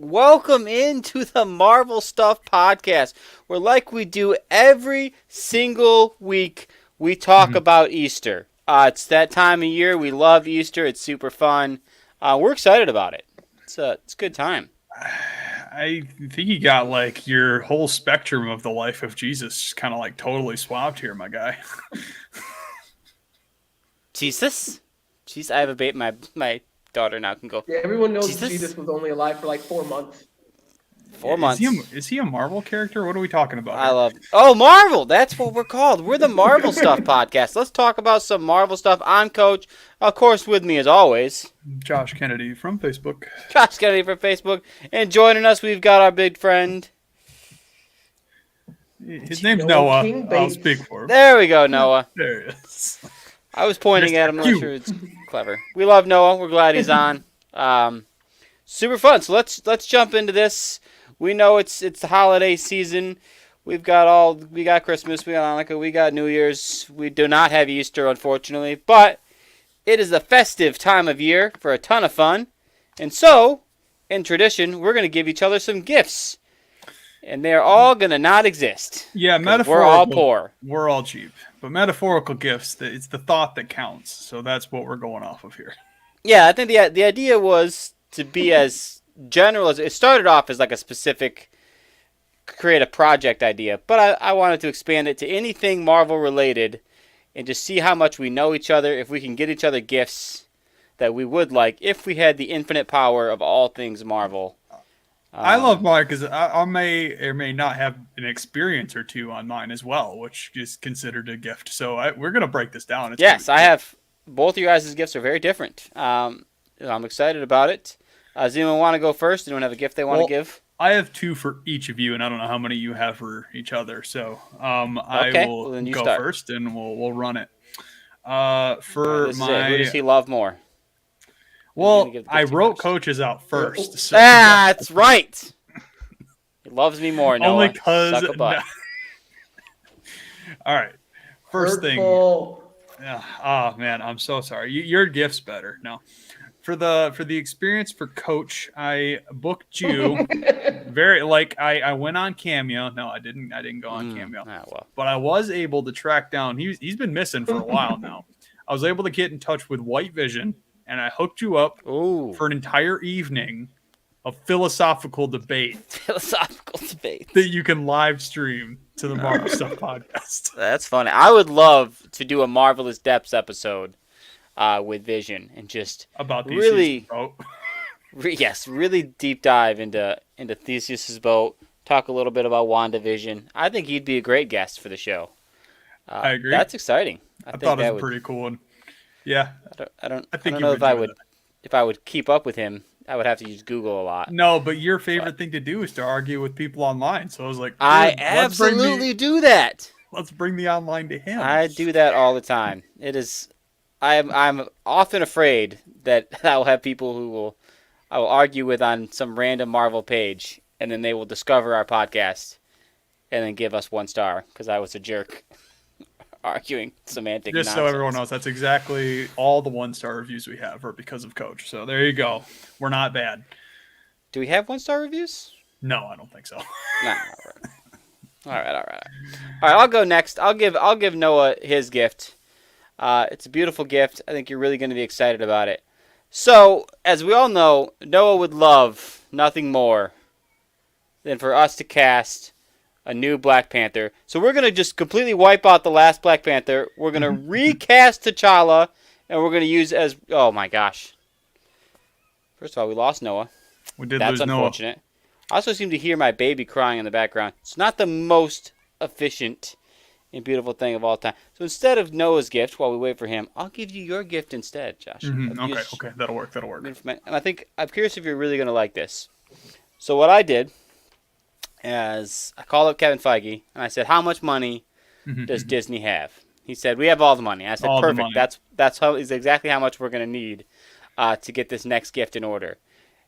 Welcome into the Marvel Stuff Podcast, where like we do every single week, we talk about Easter. It's that time of year. We love Easter. It's super fun. We're excited about it. It's a good time. I think you got like your whole spectrum of the life of Jesus just kind of like totally swapped here, my guy. Jesus? Jeez, I have a baby. My daughter now can go. Yeah, everyone knows Jesus? Jesus was only alive for like 4 months. 4 months. Is he a Marvel character? What are we talking about? I love. Oh, Marvel! That's what we're called. We're the Marvel Stuff Podcast. Let's talk about some Marvel stuff. I'm Coach. Of course, with me as always, Josh Kennedy from Facebook. Josh Kennedy from Facebook, and joining us, we've got our big friend. His name's Noah Noah. King I'll Bates. speak for him. There we go, Noah. There he is. I was pointing at him. I'm Q. not sure it's clever. We love Noah. We're glad he's on. Super fun. So let's jump into this. We know it's the holiday season. We got Christmas, we got Hanukkah, we got New Year's. We do not have Easter, unfortunately, but it is a festive time of year for a ton of fun. And so, in tradition, we're going to give each other some gifts. And they're all going to not exist. Yeah, 'cause metaphorical. we're all poor. We're all cheap. But metaphorical gifts, it's the thought that counts. So that's what we're going off of here. Yeah, I think the idea was to be as general as it started off as like a specific create a project idea, but I wanted to expand it to anything Marvel related and just see how much we know each other, if we can get each other gifts that we would like if we had the infinite power of all things Marvel. I love mine because I may or may not have an experience or two on mine as well, which is considered a gift. So we're going to break this down. Yes, I have. Both of your guys' gifts are very different. I'm excited about it. Does anyone want to go first? Anyone have a gift they want to give? I have two for each of you, and I don't know how many you have for each other. So Okay, I will then you go start. first, and we'll run it. Who does he love more? Well, give the I gift to wrote first? coaches out first. So That's right. He loves me more, Noah. only because. Suck a butt. All right, first thing. Hurtful. Oh man, I'm so sorry. Your gift's better. No, for the experience for Coach, I booked you. I went on Cameo. No, I didn't go on Cameo. Well. But I was able to track down. He's been missing for a while now. I was able to get in touch with White Vision, and I hooked you up for an entire evening of philosophical debate. Philosophical debate That you can live stream to the Marvel Stuff Podcast. That's funny. I would love to do a Marvelous Depths episode with Vision and just About these really, boat. really deep dive into Theseus's boat. Talk a little bit about WandaVision. I think he'd be a great guest for the show. I agree. That's exciting. I thought it was a pretty cool one. Yeah. I don't you know would if I would keep up with him. I would have to use Google a lot. No, but your favorite thing to do is to argue with people online. So I was like, I absolutely do that. Let's bring the online to him. I do that all the time. It is, I'm often afraid that I will have people who I will argue with on some random Marvel page, and then they will discover our podcast, and then give us 1 star because I was a jerk arguing semantic Just nonsense. so everyone knows, that's exactly all the 1-star reviews we have are because of Coach. So there you go. We're not bad. Do we have 1-star reviews? No, I don't think so. No. All right. I'll go next. I'll give Noah his gift. It's a beautiful gift. I think you're really going to be excited about it. So, as we all know, Noah would love nothing more than for us to cast a new Black Panther. So we're going to just completely wipe out the last Black Panther. We're going to recast T'Challa, and we're going to use as... Oh, my gosh. First of all, we lost Noah. We did That's lose Noah. unfortunate. I also seem to hear my baby crying in the background. It's not the most efficient and beautiful thing of all time. So instead of Noah's gift, while we wait for him, I'll give you your gift instead, Josh. Okay, that'll work. And I'm curious if you're really going to like this. So what I did is I called up Kevin Feige, and I said, how much money does Disney have? He said, we have all the money. I said, All the perfect. money. That's exactly how much we're going to need to get this next gift in order.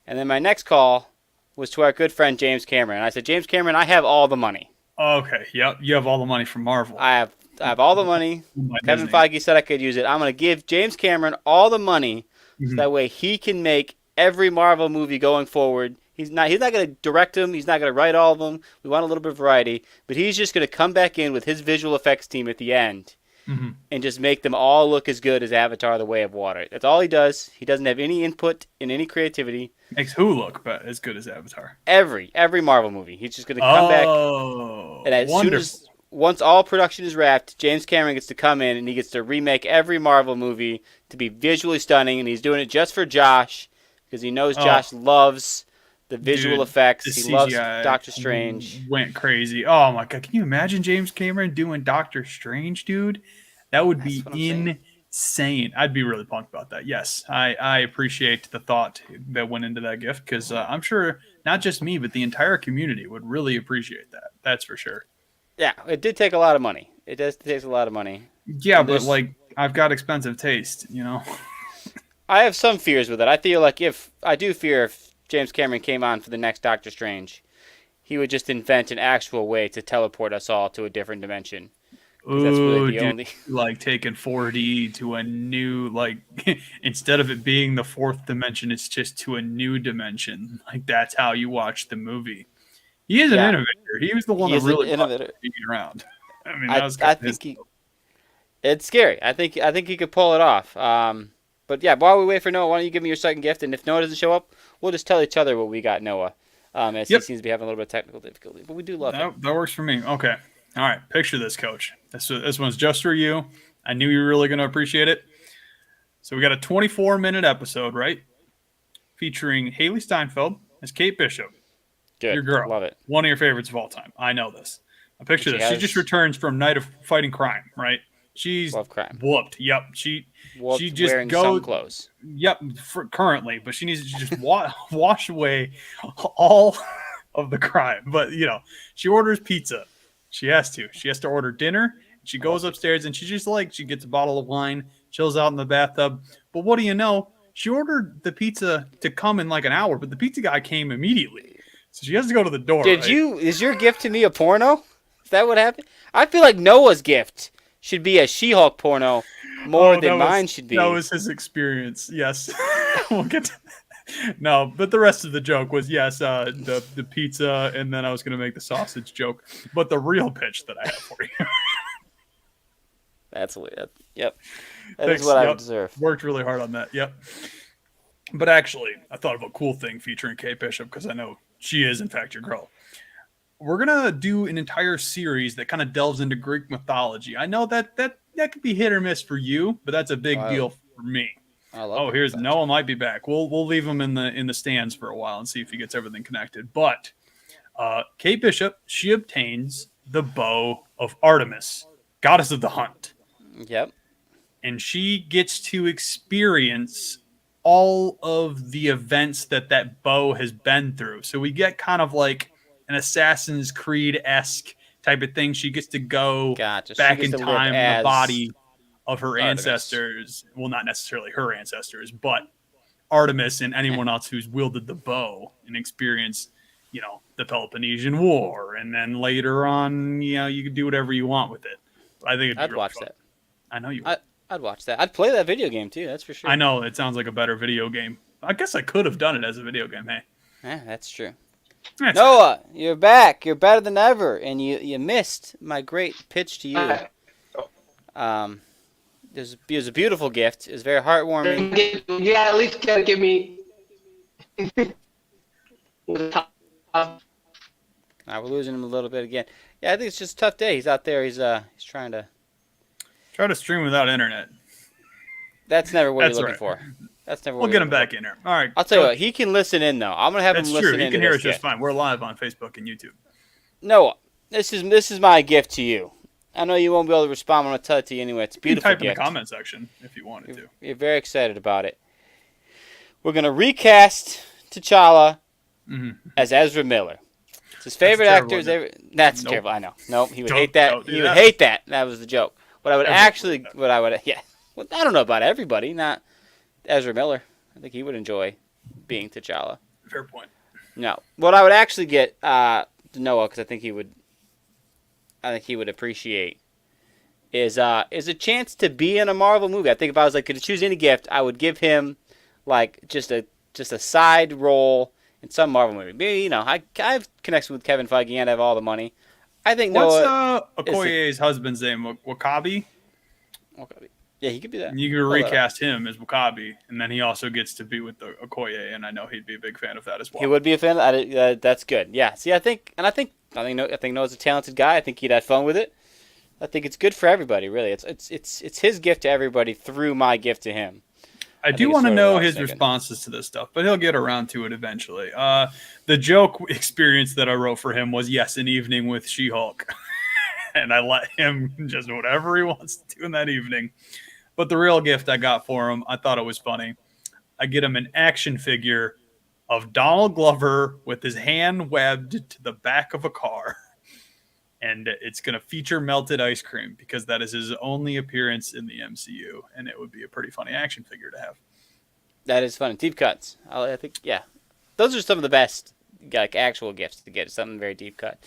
And then my next call was to our good friend James Cameron. And I said, James Cameron, I have all the money. Okay, yep. You have all the money from Marvel. I have all the money. Kevin Feige said I could use it. I'm going to give James Cameron all the money so that way he can make every Marvel movie going forward. He's not going to direct them. He's not going to write all of them. We want a little bit of variety, but he's just going to come back in with his visual effects team at the end Mm-hmm. and just make them all look as good as Avatar: The Way of Water. That's all he does. He doesn't have any input in any creativity. Makes who look but as good as Avatar? Every Marvel movie, he's just going to come back, Oh, and as soon wonderful. as once all production is wrapped, James Cameron gets to come in and he gets to remake every Marvel movie to be visually stunning, and he's doing it just for Josh because he knows Josh loves the visual Dude, effects. the He loves CGI Doctor Strange. went crazy. Oh my god, can you imagine James Cameron doing Doctor Strange, dude? That would That's be what I'm saying. insane. I'd be really pumped about that. Yes, I appreciate the thought that went into that gift because I'm sure not just me, but the entire community would really appreciate that. That's for sure. Yeah, it did take a lot of money. It does take a lot of money. Yeah, And but like I've got expensive taste, you know. I have some fears with it. I feel like if James Cameron came on for the next Doctor Strange, he would just invent an actual way to teleport us all to a different dimension. 'Cause that's really the dude, only. like taking 4D to a new like instead of it being the fourth dimension, it's just to a new dimension. Like that's how you watch the movie. He is an Yeah. innovator. He was the one He that is an really brought innovator. the TV around. I mean, that was I kind of his. think it's scary. I think he could pull it off. But yeah, while we wait for Noah, why don't you give me your second gift? And if Noah doesn't show up, we'll just tell each other what we got Noah. As Yep. he seems to be having a little bit of technical difficulty, but we do love him. That works for me. Okay. All right. Picture this, Coach. This one's just for you. I knew you were really going to appreciate it. So we got a 24-minute episode, right? Featuring Haley Steinfeld as Kate Bishop, Good, your girl. love it. One of your favorites of all time. I know this. I picture this. She just returns from Night of Fighting Crime, right? She's Love crime. whooped. Yep. She just wearing goes. some clothes. Yep. Currently, but she needs to just wash away all of the crime. But she orders pizza. She has to. She has to order dinner. She goes upstairs and she gets a bottle of wine, chills out in the bathtub. But what do you know? She ordered the pizza to come in like an hour, but the pizza guy came immediately. So she has to go to the door. Is your gift to me a porno? Is that what happened? I feel like Noah's gift should be a She-Hulk porno more than mine should be. That was his experience. Yes. We'll get to No, but the rest of the joke was yes, the pizza, and then I was going to make the sausage joke. But the real pitch that I have for you. That's yep. Thanks, Is what I would deserve. Worked really hard on that. Yep. But actually, I thought of a cool thing featuring Kate Bishop because I know she is, in fact, your girl. We're going to do an entire series that kind of delves into Greek mythology. I know that could be hit or miss for you, but that's a big deal for me. I love here's Noah might be back. We'll leave him in the stands for a while and see if he gets everything connected. But Kate Bishop, she obtains the bow of Artemis, goddess of the hunt. Yep. And she gets to experience all of the events that bow has been through. So we get kind of like an Assassin's Creed-esque type of thing. She gets to go back in time in the body of her ancestors. Well, not necessarily her ancestors, but Artemis and anyone else who's wielded the bow and experienced, the Peloponnesian War. And then later on, you can do whatever you want with it. I think I'd watch that. I know you would. I'd watch that. I'd play that video game too. That's for sure. I know it sounds like a better video game. I guess I could have done it as a video game. Hey, yeah, that's true. Noah, you're back. You're better than ever, and you missed my great pitch to you. It was a beautiful gift. It was very heartwarming. Yeah, at least gotta give me. We're losing him a little bit again. Yeah, I think it's just a tough day. He's out there. He's trying to. Try to stream without internet. That's never what you're looking for. That's never. We'll get him back in here. All right. I'll tell you what. He can listen in though. I'm gonna have him listen in. That's true. He can hear us just fine. We're live on Facebook and YouTube. Noah, this is my gift to you. I know you won't be able to respond. I'm gonna tell it to you anyway. It's a beautiful You can type gift. in the comment section if you wanted to. You're very excited about it. We're gonna recast T'Challa as Ezra Miller. It's his favorite actor. That's terrible. I know. Nope. He would hate that. He would hate that. That was the joke. Well, I don't know about everybody. Not Ezra Miller. I think he would enjoy being T'Challa. Fair point. No. What I would actually get to Noah, because I think he would appreciate is a chance to be in a Marvel movie. I think if I was could choose any gift, I would give him just a side role in some Marvel movie. Maybe, I've connected with Kevin Feige and I have all the money. I think What's Noah is the. Okoye's husband's name? Wakabi? Okay. Yeah, he could be that. You can Pull that up. recast him as Wakabi, and then he also gets to be with the Okoye, and I know he'd be a big fan of that as He well. would be a fan. That's good. Yeah. See, I think Noah's a talented guy. I think he'd have fun with it. I think it's good for everybody. Really, it's his gift to everybody through my gift to him. I I do think it's want to sort of what know I was his thinking. responses to this stuff, but he'll get around to it eventually. The joke experience that I wrote for him was, yes, an evening with She-Hulk. And I let him just whatever he wants to do in that evening. But the real gift I got for him, I thought it was funny. I get him an action figure of Donald Glover with his hand webbed to the back of a car. And it's going to feature melted ice cream because that is his only appearance in the MCU. And it would be a pretty funny action figure to have. That is fun. Deep cuts. I think yeah, those are some of the best like actual gifts to get. Something very deep cut.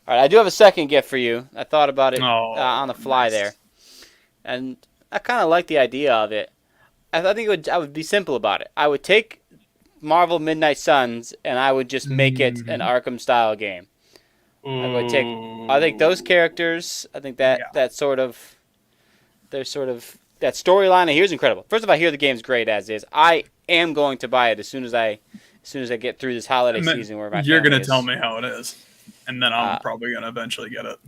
All right, I do have a second gift for you. I thought about it Oh, on the fly nice. there, and I kind of like the idea of it. I think I would be simple about it. I would take Marvel Midnight Suns and I would just make it an Mhm. Arkham style game. I would take. I think those Ooh. characters. I think Yeah. that sort of. Their sort of that storyline here is incredible. First of all, I hear the game's great as is. I am going to buy it as soon as I get through this holiday season where my You're family going to tell is. me how it is. And then I'm Uh, probably going to eventually get it.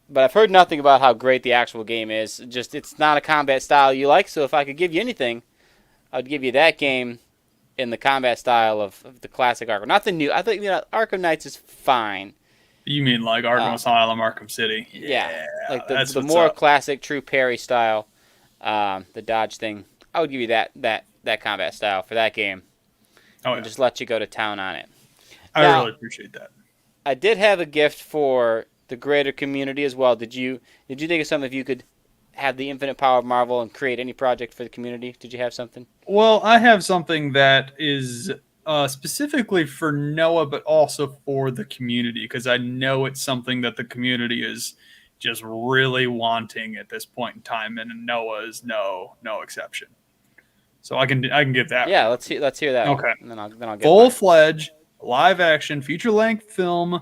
but I've heard nothing about how great the actual game is. Just it's not a combat style you like. So if I could give you anything, I'd give you that game in the combat style of the classic Arkham, not the new. I think Arkham Knights is fine. You mean like Arkham Uh, Asylum, Arkham City? yeah, Yeah, like that's the what's more up. classic, true parry style, the dodge thing. I would give you that combat style for that game, Oh, and yeah. just let you go to town on it. I Now, really appreciate that. I did have a gift for the greater community as well. Did you think of something if you could have the infinite power of Marvel and create any project for the community? Did you have something? Well, I have something that is specifically for Noah, but also for the community, because I know it's something that the community is just really wanting at this point in time, and Noah is no exception. So I can give that Yeah, one. let's hear that one, Okay. and then I'll get Full mine. fledged live action feature length film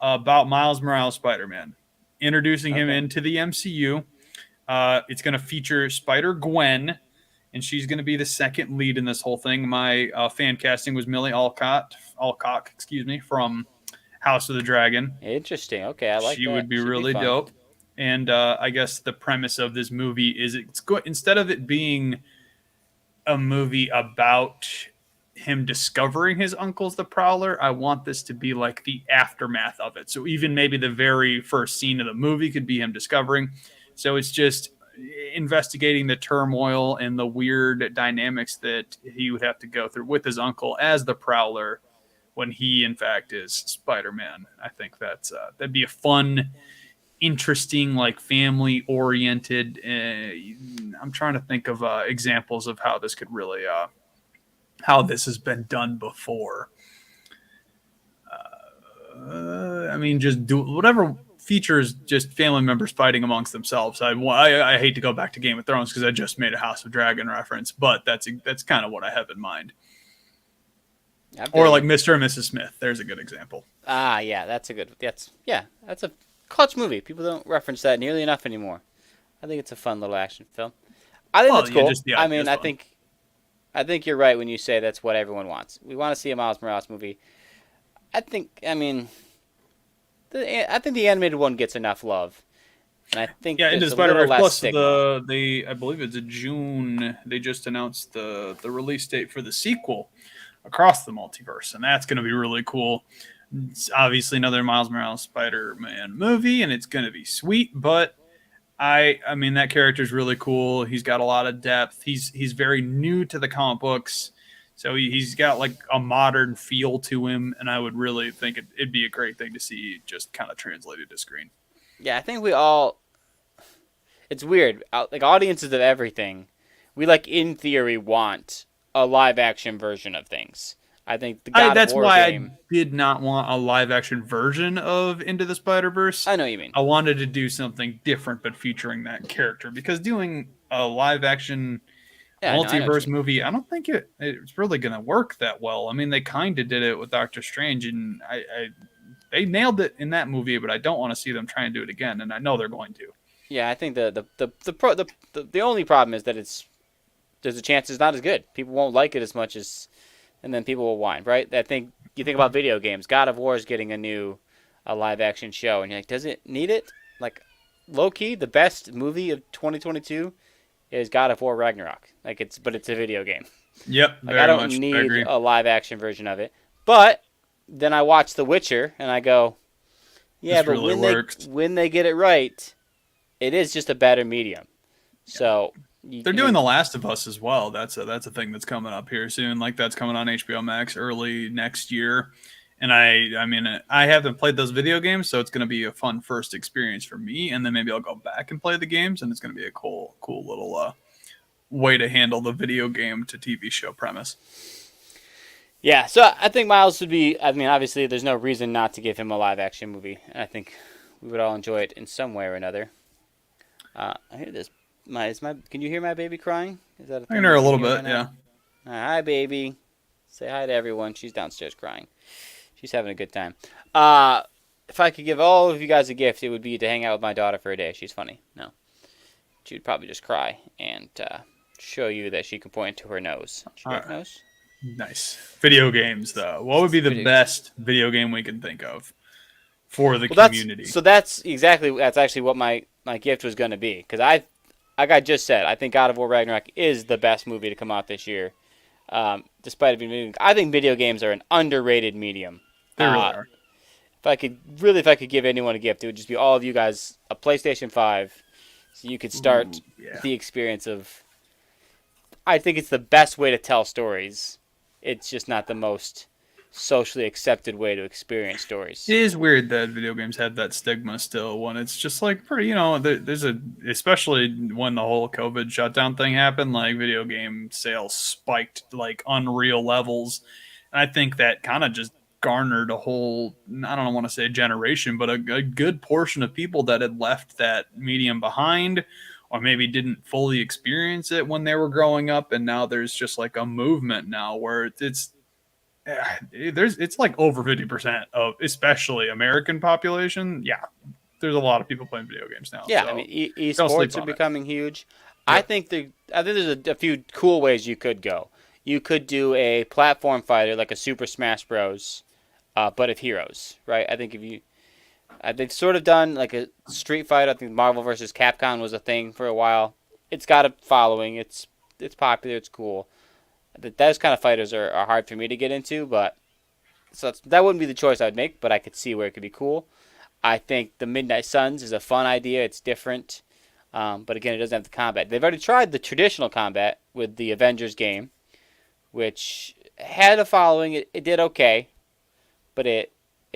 about Miles Morales Spider Man, introducing him Okay. into the MCU. It's going to feature Spider Gwen, and she's going to be the second lead in this whole thing. My fan casting was Millie Alcock, excuse me, from House of the Dragon. Interesting. Okay, I like She that. would be Should be really fun. dope. And I guess the premise of this movie is instead of it being a movie about him discovering his uncle's the Prowler, I want this to be like the aftermath of it. So even maybe the very first scene of the movie could be him discovering. So it's just investigating the turmoil and the weird dynamics that he would have to go through with his uncle as the Prowler when he in fact is Spider-Man. I think that'd be a fun, interesting, like family oriented. I'm trying to think of examples of how this could really how this has been done before. I mean, just do whatever features just family members fighting amongst themselves. I hate to go back to Game of Thrones because I just made a House of Dragon reference, but that's kind of what I have in mind. I Or dig like it. Mr. and Mrs. Smith. There's a good example. Ah, yeah, that's a good. That's a clutch movie. People don't reference that nearly enough anymore. I think it's a fun little action film. I think Well, that's yeah, cool. just the I idea mean, is I fun. think I think you're right when you say that's what everyone wants. We want to see a Miles Morales movie. I mean, I think the animated one gets enough love, and I think Yeah, Into the there's a Spider little Verse. less Plus, stigma. I believe it's a June. They just announced the release date for the sequel, Across the Multiverse, and that's going to be really cool. It's obviously another Miles Morales Spider-Man movie, and it's going to be sweet. But I mean, that character is really cool. He's got a lot of depth. He's very new to the comic books, so he's got like a modern feel to him, and I would really think it'd be a great thing to see just kind of translated to screen. Yeah, I think we all. It's weird. Like audiences of everything, we like in theory want a live action version of things. I think the God of That's War why I game. did not want a live action version of Into the Spider Verse. I know what you mean. I wanted to do something different, but featuring that character because doing a live action Yeah, I know what you multiverse mean. movie, I don't think it's really going to work that well. I mean, they kind of did it with Doctor Strange, and they nailed it in that movie, but I don't want to see them try and do it again, and I know they're going to. Yeah, I think the only problem is that there's a chance it's not as good. People won't like it as much as, and then people will whine, right? I think you think about video games. God of War is getting a live action show, and you're like, does it need it? Like, low key, the best movie of 2022 is God of War Ragnarok. But it's a video game. Yep, Like, I very don't much. I need agree. a live action version of it. But then I watch The Witcher, and I go, yeah, This but really works. when they get it right, it is just a better medium. So They're I doing mean, The Last of Us as well. That's a thing that's coming up here soon. Like that's coming on HBO Max early next year. And I mean, I haven't played those video games, so it's going to be a fun first experience for me. And then maybe I'll go back and play the games, and it's going to be a cool little way to handle the video game to TV show premise. yeah. So I think Miles would be. I mean, obviously, there's no reason not to give him a live action movie, and I think we would all enjoy it in some way or another. I hear this. Can you hear my baby crying? Is that a I thing can hear you a can little hear bit, right yeah. now? Hi, baby. Say hi to everyone. She's downstairs crying. She's having a good time. If I could give all of you guys a gift, it would be to hang out with my daughter for a day. She's funny. No, she'd probably just cry and show you that she can point to her nose. She All got a right. nose? Nice. Video games, though. What would be the Video best video game we can think of for the Well, community? that's actually what my gift was going to be, because like I just said, I think God of War Ragnarok is the best movie to come out this year. Despite it being, I think video games are an underrated medium. They really Uh, are. if I could give anyone a gift, it would just be all of you guys a PlayStation 5, so you could start Ooh, yeah. the experience of. I think it's the best way to tell stories. It's just not the most socially accepted way to experience stories. It is weird that video games have that stigma still when it's just like pretty, there's especially when the whole COVID shutdown thing happened, like video game sales spiked like unreal levels. And I think that kind of just garnered a whole, I don't want to say generation, but a good portion of people that had left that medium behind or maybe didn't fully experience it when they were growing up. And now there's just like a movement now where it's like over 50% of especially American population. Yeah, there's a lot of people playing video games now. Yeah, So I mean, don't sleep esports are on it. becoming huge. Yep. I think there's a few cool ways you could go. You could do a platform fighter like a Super Smash Bros, but of heroes, right? I think they've sort of done like a Street Fighter. I think Marvel versus Capcom was a thing for a while. It's got a following. It's popular. It's cool. Those kind of fighters are hard for me to get into, but that wouldn't be the choice I would make. But I could see where it could be cool. I think the Midnight Suns is a fun idea. It's different, but again, it doesn't have the combat. They've already tried the traditional combat with the Avengers game, which had a following. It did okay, but it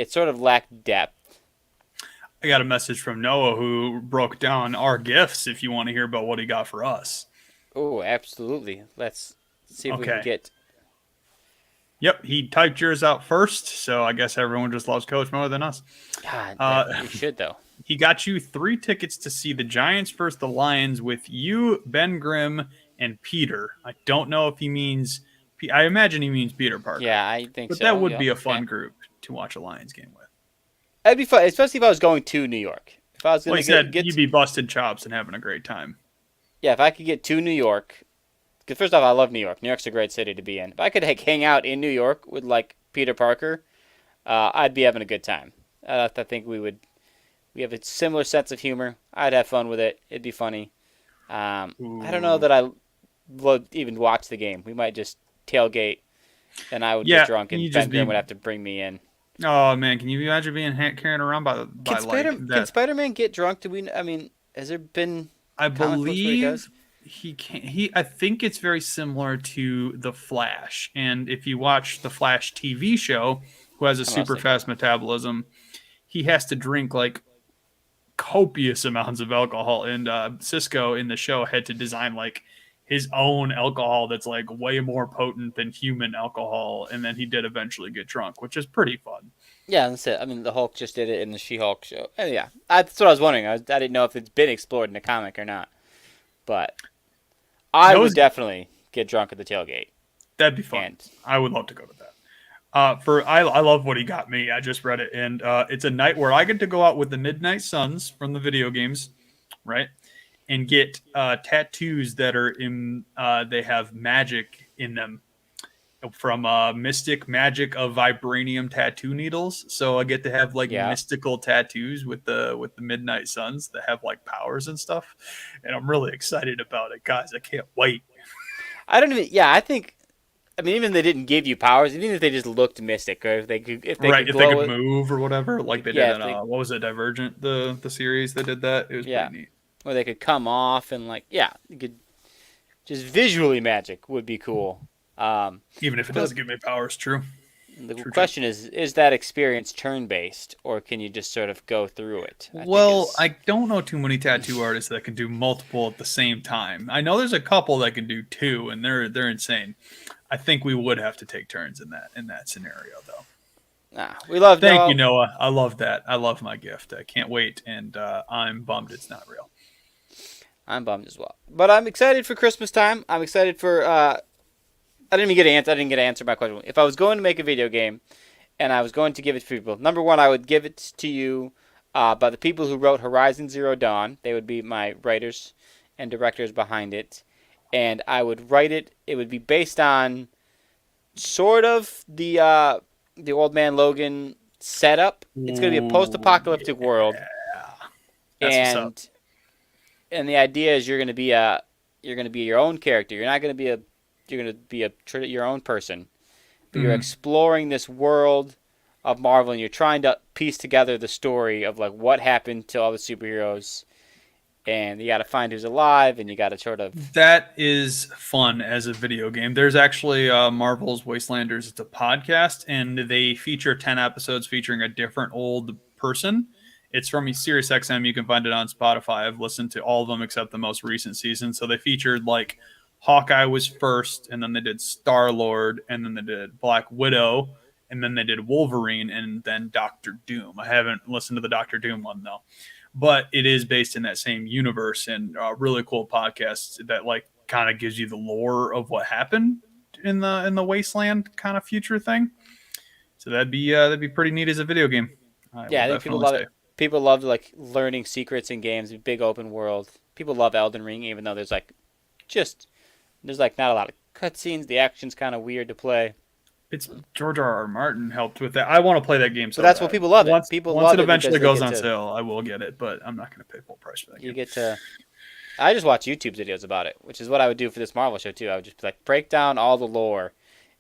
sort of lacked depth. I got a message from Noah who broke down our gifts. If you want to hear about what he got for us. Oh, absolutely. Let's see if we can Okay. get. Yep, he typed yours out first, so I guess everyone just loves Coach more than us. God, Uh, we should though. He got you 3 tickets to see the Giants versus the Lions with you, Ben Grimm, and Peter. I don't know if he means. I imagine he means Peter Parker. Yeah, I think But so. that would Yeah, be a okay. fun group to watch a Lions game with. That'd be fun, especially if I was going to New York. If I was Well, gonna he said get you'd be busted chops and having a great time. yeah, if I could get to New York. Because first off, I love New York. New York's a great city to be in. If I could hang out in New York with like Peter Parker, I'd be having a good time. I think we would. We have a similar sense of humor. I'd have fun with it. It'd be funny. I don't know Ooh. that I would even watch the game. We might just tailgate, and I would Yeah, get drunk, you and just Ben Grimm be- would have to bring me in. Oh man, can you imagine being carrying around by like Can that? Spider-Man get drunk? I mean, has there been I comic books where he does? believe he can. I think it's very similar to the Flash, and if you watch the Flash TV show, who has a That's what I was super thinking. fast metabolism, he has to drink like copious amounts of alcohol. And Cisco in the show had to design like his own alcohol that's like way more potent than human alcohol, and then he did eventually get drunk, which is pretty fun. Yeah, that's it. I mean, the Hulk just did it in the She-Hulk show. And yeah, that's what I was wondering. I didn't know if it's been explored in the comic or not. But I Those- would definitely get drunk at the tailgate. That'd be fun. And I would love to go to that. I love what he got me. I just read it, and it's a night where I get to go out with the Midnight Suns from the video games, right? And get tattoos that are in. They have magic in them from Mystic Magic of Vibranium tattoo needles. So I get to have like yeah, mystical tattoos with the Midnight Suns that have like powers and stuff, and I'm really excited about it, guys. I can't wait. I don't even. Yeah, I think. I mean, even if they didn't give you powers, even if they just looked mystic, or if they Right, could if they glow could it, move or whatever, like they yeah, did in what was it, Divergent, the series they did that. It was yeah, pretty neat. or they could come off and like, yeah, you could just visually magic would be cool. Even if it doesn't give me powers, true. The True, true. question is that experience turn based, or can you just sort of go through it? I think Well, is I don't know too many tattoo artists that can do multiple at the same time. I know there's a couple that can do two, and they're insane. I think we would have to take turns in that scenario, though. we love Thank you, Noah. Noah. I love that. I love my gift. I can't wait, and I'm bummed it's not real. I'm bummed as well, but I'm excited for Christmas time. I'm excited for. I didn't even get an answer. I didn't get to answer my question. If I was going to make a video game, and I was going to give it to people, number one, I would give it to you by the people who wrote Horizon Zero Dawn. They would be my writers and directors behind it, and I would write it. It would be based on sort of the Old Man Logan setup. It's going to be a post-apocalyptic world, That's what's up. and the idea is you're going to be your own character. You're not going to be your own person, but you're exploring this world of Marvel, and you're trying to piece together the story of like what happened to all the superheroes, and you got to find who's alive, and you got to sort of That is fun as a video game. There's actually Marvel's Wastelanders. It's a podcast, and they feature 10 episodes featuring a different old person. It's from Sirius XM. You can find it on Spotify. I've listened to all of them except the most recent season. So they featured like Hawkeye was first, and then they did Star-Lord, and then they did Black Widow, and then they did Wolverine, and then Doctor Doom. I haven't listened to the Doctor Doom one though, but it is based in that same universe, and really cool podcast that like kind of gives you the lore of what happened in the Wasteland kind of future thing. So that'd be pretty neat as a video game. I will yeah. I think people definitely love say. it. People love like learning secrets in games, big open world. People love Elden Ring, even though just there's like not a lot of cutscenes. The action's kind of weird to play. It's George R. Martin helped with that. I want to play that game so But that's bad. what people love it. Once, People once love it it because eventually they goes get on to sale, I will get it, but I'm not going to pay full price for that you game. get to. I just watch YouTube videos about it, which is what I would do for this Marvel show too. I would just like break down all the lore,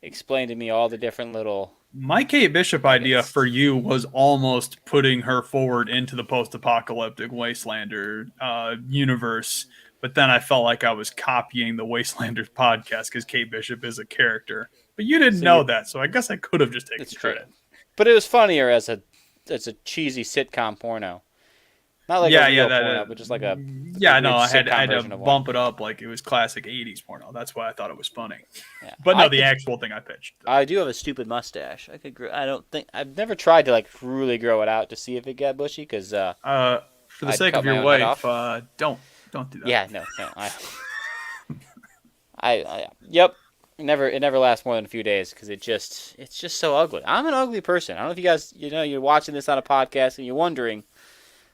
explain to me all the different little. My Kate Bishop idea for you was almost putting her forward into the post-apocalyptic Wastelander universe, but then I felt like I was copying the Wastelanders podcast because Kate Bishop is a character. But you didn't know that, so I guess I could have just taken It's true, credit. but it was funnier as a cheesy sitcom porno, not like a real porno, but just like a yeah. No, weird I sitcom had to version of one. bump it up like it was classic '80s porno. That's why I thought it was funny. Yeah. But no, the actual thing I pitched. I do have a stupid mustache. I could grow. I don't think I've never tried to like really grow it out to see if it got bushy because For the I'd sake cut of my your own head wife, off. don't do that. yeah, no. Yep. It never lasts more than a few days because it's just so ugly. I'm an ugly person. I don't know if you guys you're watching this on a podcast and you're wondering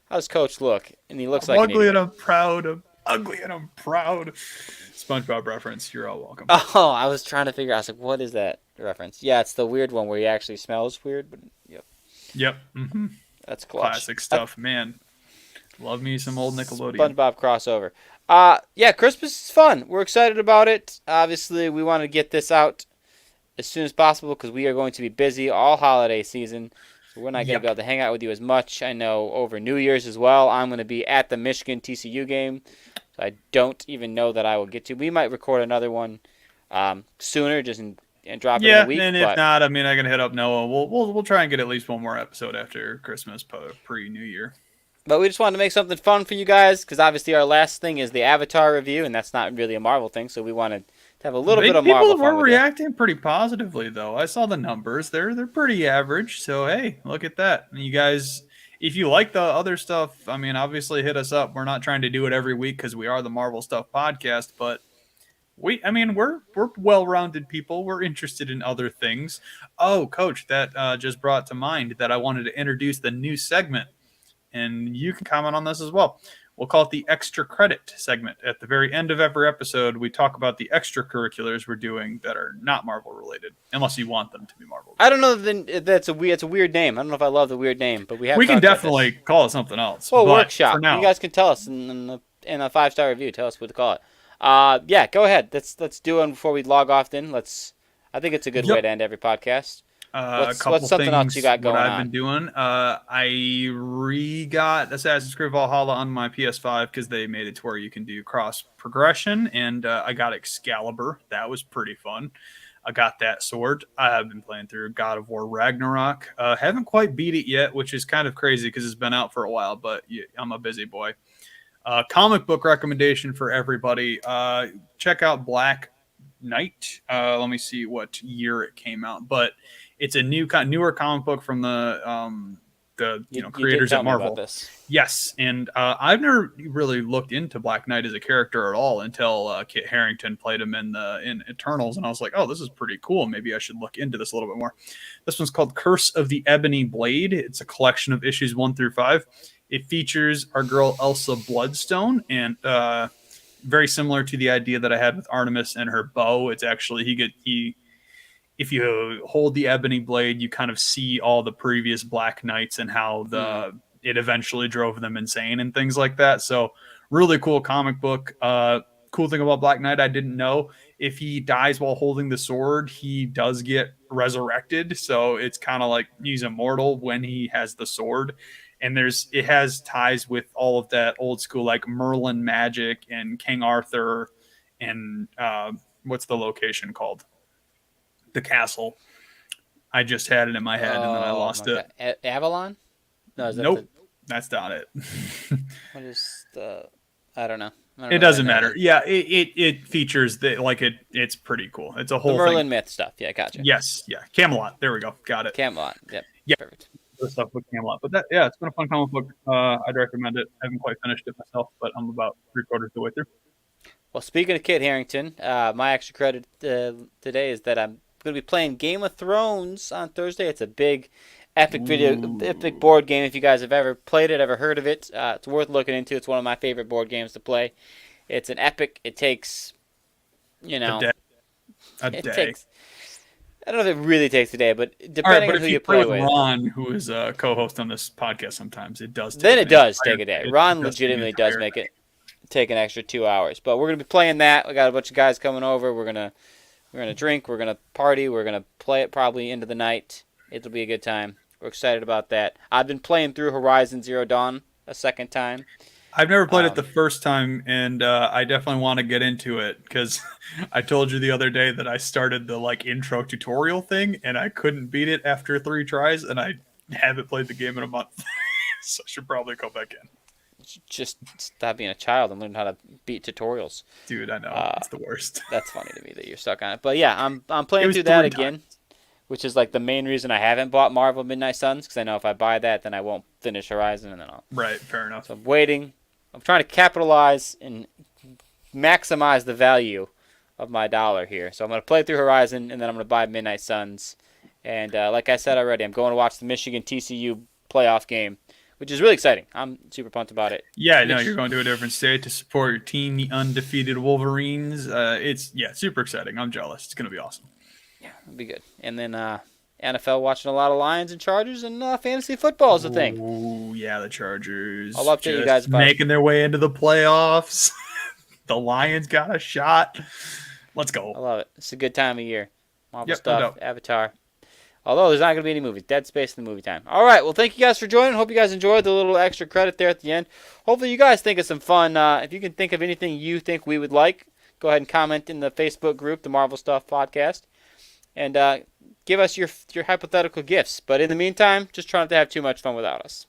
how does Coach look, and he looks I'm like an ugly idiot. and I'm proud. I'm ugly and I'm proud. SpongeBob reference. You're all welcome. Oh, I was trying to figure out. I was like, what is that reference? Yeah, it's the weird one where he actually smells weird. But yep, Yep. Mm-hmm. that's clutch. Classic stuff, man. Love me some old Nickelodeon. SpongeBob crossover. Yeah, Christmas is fun. We're excited about it. Obviously, we want to get this out as soon as possible because we are going to be busy all holiday season. So we're not going to be able to hang out with you as much. I know over New Year's as well. I'm going to be at the Michigan TCU game. So I don't even know that I will get to. We might record another one sooner just and drop it in a week. And if not, I mean, I can hit up Noah. We'll try and get at least one more episode after Christmas, pre-New Year. But we just wanted to make something fun for you guys because obviously our last thing is the Avatar review, and that's not really a Marvel thing. So we wanted to have a little bit of Marvel People fun were with it. reacting pretty positively, though. I saw the numbers; they're pretty average. So hey, look at that. You guys, if you like the other stuff, I mean, obviously hit us up. We're not trying to do it every week because we are the Marvel Stuff podcast, but We're well-rounded people. We're interested in other things. Oh, Coach, that just brought to mind that I wanted to introduce the new segment, and you can comment on this as well. We'll call it the extra credit segment. At the very end of every episode, we talk about the extracurriculars we're doing that are not Marvel related, unless you want them to be Marvel I related. don't know. Then it's a weird name. I don't know if I love the weird name, but we have We can talked about this. definitely call it something else, Well, but for workshop. You now, guys can tell us in a 5-star review. Tell us what to call it. Yeah, go ahead. Let's do it before we log off. Then let's. I think it's a good way yep. to end every podcast. A What's couple something else you things. got What going I've on? been doing, I re-got Assassin's Creed Valhalla on my PS5 because they made it to where you can do cross progression, and I got Excalibur. That was pretty fun. I got that sword. I've been playing through God of War Ragnarok. Haven't quite beat it yet, which is kind of crazy because it's been out for a while. But yeah, I'm a busy boy. Comic book recommendation for everybody. Check out Black Knight. Let me see what year it came out, but it's a newer comic book from the You did creators tell at me about Marvel. this. Yes, and I've never really looked into Black Knight as a character at all until Kit Harington played him in Eternals, and I was like, oh, this is pretty cool. Maybe I should look into this a little bit more. This one's called Curse of the Ebony Blade. It's a collection of issues 1 through 5. It features our girl Elsa Bloodstone, and very similar to the idea that I had with Artemis and her bow. It's actually if you hold the ebony blade, you kind of see all the previous Black Knights and how it eventually drove them insane and things like that. So really cool comic book. Cool thing about Black Knight, I didn't know if he dies while holding the sword, he does get resurrected. So it's kind of like he's immortal when he has the sword. And it has ties with all of that old school like Merlin magic and King Arthur and what's the location called? The castle. I just had it in my head and then I Oh lost my it. God. Avalon? No, is that Nope, that's not it. what is the? I don't know. I don't It know if I doesn't know matter. that. Yeah, it features it's pretty cool. It's a The whole Merlin thing. myth stuff. Yeah, gotcha. Yes, yeah, Camelot. There we go. Got it. Camelot. Yep. Yeah, Perfect. the stuff with Camelot. But it's been a fun comic book. I'd recommend it. I haven't quite finished it myself, but I'm about 3/4 of the way through. Well, speaking of Kit Harington, my extra credit today is that I'm going to be playing Game of Thrones on Thursday. It's a big, epic board game. If you guys have ever played it, ever heard of it, it's worth looking into. It's one of my favorite board games to play. It's an epic. It takes, A day. it takes. I don't know if it really takes a day, but All right, depending but on if who you you play play with with, Ron, who is a co-host on this podcast, sometimes it does. then it does take a day. Ron does take legitimately an does entire make day. it take an extra 2 hours. But we're gonna be playing that. We got a bunch of guys coming over. We're gonna drink. We're gonna party. We're gonna play it probably into the night. It'll be a good time. We're excited about that. I've been playing through Horizon Zero Dawn a second time. I've never played it the first time, and I definitely want to get into it because I told you the other day that I started the intro tutorial thing, and I couldn't beat it after 3 tries, and I haven't played the game in a month, so I should probably go back in. Just stop being a child and learn how to beat tutorials. Dude, I know it's the worst. That's funny to me that you're stuck on it. But yeah, I'm It playing was through that 3 again, times. which is like the main reason I haven't bought Marvel Midnight Suns, because I know if I buy that, then I won't finish Horizon, and then I'll. Right, fair enough. So I'm waiting. I'm trying to capitalize and maximize the value of my dollar here. So I'm going to play through Horizon, and then I'm going to buy Midnight Suns. And like I said already, I'm going to watch the Michigan TCU playoff game, which is really exciting. I'm super pumped about it. Yeah, no, you're going to a different state to support your team, the undefeated Wolverines. It's super exciting. I'm jealous. It's going to be awesome. Yeah, it'll be good. And then NFL, watching a lot of Lions and Chargers, and fantasy football is a thing. Oh, yeah, the Chargers. I'll update you guys about making their way into the playoffs. The Lions got a shot. Let's I go. love it. It's a good time of year. Marvel Yep, no stuff, doubt. Avatar. Although there's not going to be any movies. Dead Space in the movie time. All right. Well, thank you guys for joining. Hope you guys enjoyed the little extra credit there at the end. Hopefully you guys think of some fun. If you can think of anything you think we would like, go ahead and comment in the Facebook group, the Marvel Stuff Podcast. And give us your hypothetical gifts. But in the meantime, just try not to have too much fun without us.